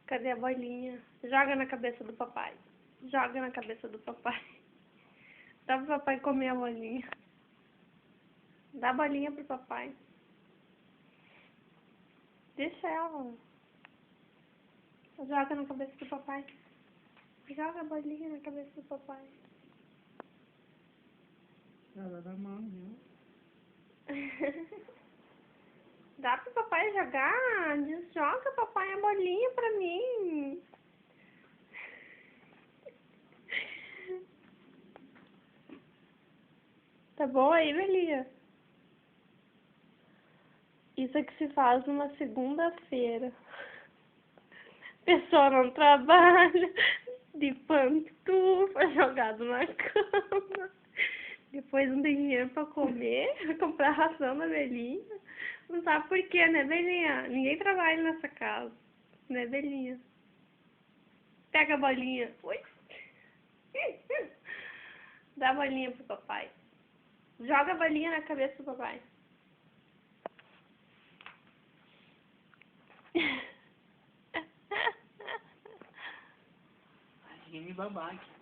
Cadê a bolinha? Joga na cabeça do papai. Joga na cabeça do papai. Dá pro papai comer a bolinha. Dá a bolinha pro papai. Deixa ela. Joga na cabeça do papai. Joga a bolinha na cabeça do papai. Ela dá mão, viu? Dá pro papai jogar? Joga, papai, a bolinha pra mim. Tá bom aí, Belinha? Isso é que se faz numa segunda-feira. Pessoa não trabalha, de pantufa, jogado na cama. Depois não tem dinheiro pra comer, pra comprar ração da Belinha. Não sabe por quê, né, Belinha? Ninguém trabalha nessa casa, né, Belinha? Pega a bolinha. Oi. Dá a bolinha pro papai. Joga a bolinha na cabeça do papai. Ninguém me babar aqui.